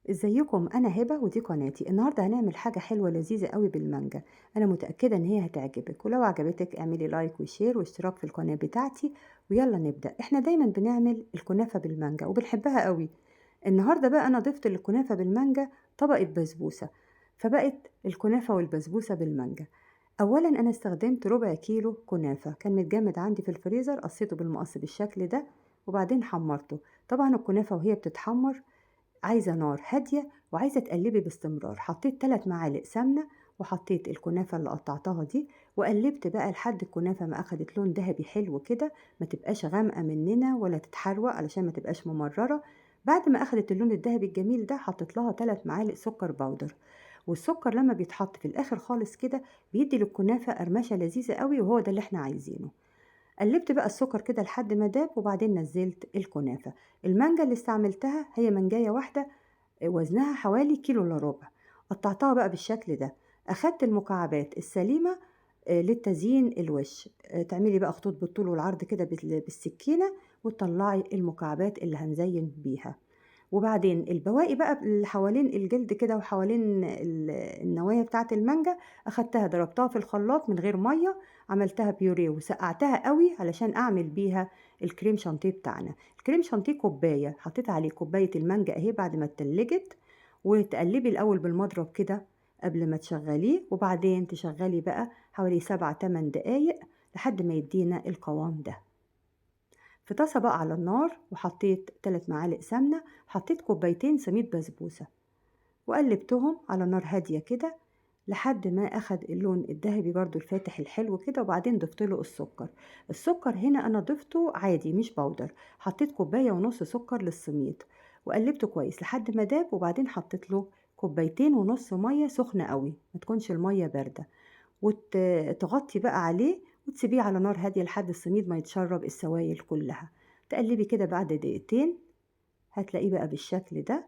ازيكم؟ انا هبه ودي قناتي. النهارده هنعمل حاجه حلوه لذيذه قوي بالمانجا. انا متاكده ان هي هتعجبك، ولو عجبتك اعملي لايك وشير واشتراك في القناه بتاعتي. ويلا نبدا. احنا دايما بنعمل الكنافه بالمانجا وبنحبها قوي. النهارده بقى انا ضفت للكنافه بالمانجا طبقه بسبوسه، فبقت الكنافه والبسبوسه بالمانجا. اولا انا استخدمت ربع كيلو كنافه كان متجمد عندي في الفريزر، قصيته بالمقص بالشكل ده وبعدين حمرته. طبعا الكنافه وهي بتتحمر عايزة نار هادية وعايزة تقلبي باستمرار. حطيت 3 معالق سمنة وحطيت الكنافة اللي قطعتها دي، وقلبت بقى لحد الكنافة ما أخدت لون ذهبي حلو كده، ما تبقاش غامقة مننا ولا تتحروق علشان ما تبقاش ممررة. بعد ما أخدت اللون الذهبي الجميل ده حطيت لها 3 معالق سكر باودر. والسكر لما بيتحط في الآخر خالص كده بيدي للكنافة قرمشة لذيذة قوي، وهو ده اللي احنا عايزينه. قلبت بقى السكر كده لحد ما داب وبعدين نزلت الكنافة. المانجا اللي استعملتها هي منجاية واحدة، وزنها حوالي كيلو إلا ربع. قطعتها بقى بالشكل ده. أخدت المكعبات السليمة للتزيين الوش. تعملي بقى خطوط بالطول والعرض كده بالسكينة، وتطلعي المكعبات اللي هنزين بيها. وبعدين البواقي بقى اللي حوالين الجلد كده وحوالين النوايا بتاعة المانجا أخدتها ضربتها في الخلاط من غير مية، عملتها بيوريه وسقعتها قوي علشان أعمل بيها الكريم شانتيه بتاعنا. الكريم شانتيه كوباية، حطيت عليه كوباية المانجا اهي بعد ما اتلجت. وتقلبي الأول بالمضرب كده قبل ما تشغليه، وبعدين تشغلي بقى حوالي 7-8 دقايق لحد ما يدينا القوام ده. في طاسة بقى على النار وحطيت 3 معالق سمنة، حطيت كوبايتين سميد بسبوسة وقلبتهم على نار هادية كده لحد ما أخد اللون الذهبي برضو الفاتح الحلو كده، وبعدين ضفت له السكر. السكر هنا أنا ضفته عادي مش باودر. حطيت كوباية ونص سكر للسميد وقلبته كويس لحد ما داب، وبعدين حطيت له كوبايتين ونص مية سخنة قوي، ما تكونش المية باردة، وتغطي بقى عليه وتسيبيه على نار هادية لحد السميد ما يتشرب السوائل كلها. تقلبي كده بعد دقيقتين هتلاقيه بقى بالشكل ده.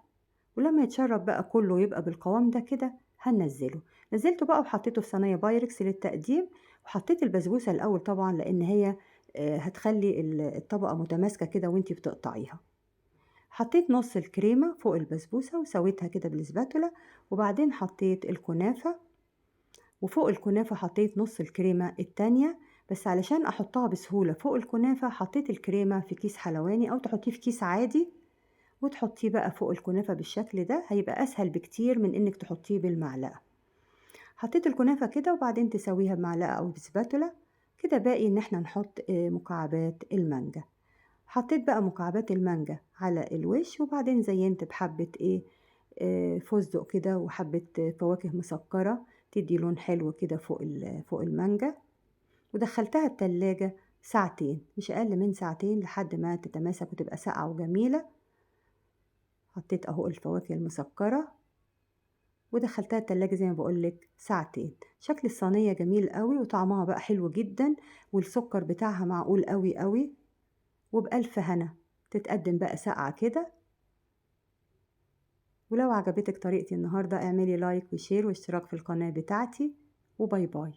ولما يتشرب بقى كله يبقى بالقوام ده كده هننزله. نزلته بقى وحطيته في صينية بايركس للتقديم. وحطيت البسبوسة الأول طبعا لأن هي هتخلي الطبقة متماسكة كده وانتي بتقطعيها. حطيت نص الكريمة فوق البسبوسة وسويتها كده بالسباتولا، وبعدين حطيت الكنافة، وفوق الكنافة حطيت نص الكريمة التانية. بس علشان احطها بسهولة فوق الكنافة حطيت الكريمة في كيس حلواني او تحطيه في كيس عادي، وتحطيه بقى فوق الكنافة بالشكل ده، هيبقى اسهل بكتير من انك تحطيه بالمعلقة. حطيت الكنافة كده وبعدين تسويها بمعلقة او بسباتولا. كده باقي ان احنا نحط مكعبات المانجا. حطيت بقى مكعبات المانجا على الوش، وبعدين زينت بحبة فستق كده وحبة فواكه مسكرة تدي لون حلو كده فوق المانجا. ودخلتها التلاجة ساعتين، مش أقل من ساعتين، لحد ما تتماسك وتبقى ساقعة وجميلة. حطيت أهو الفواكه المسكرة ودخلتها التلاجة زي ما بقولك ساعتين. شكل الصينية جميل قوي وطعمها بقى حلو جدا، والسكر بتاعها معقول قوي قوي، وبألف هنا. تتقدم بقى ساقعة كده. ولو عجبتك طريقتي النهاردة اعملي لايك وشير واشتراك في القناة بتاعتي، وباي باي.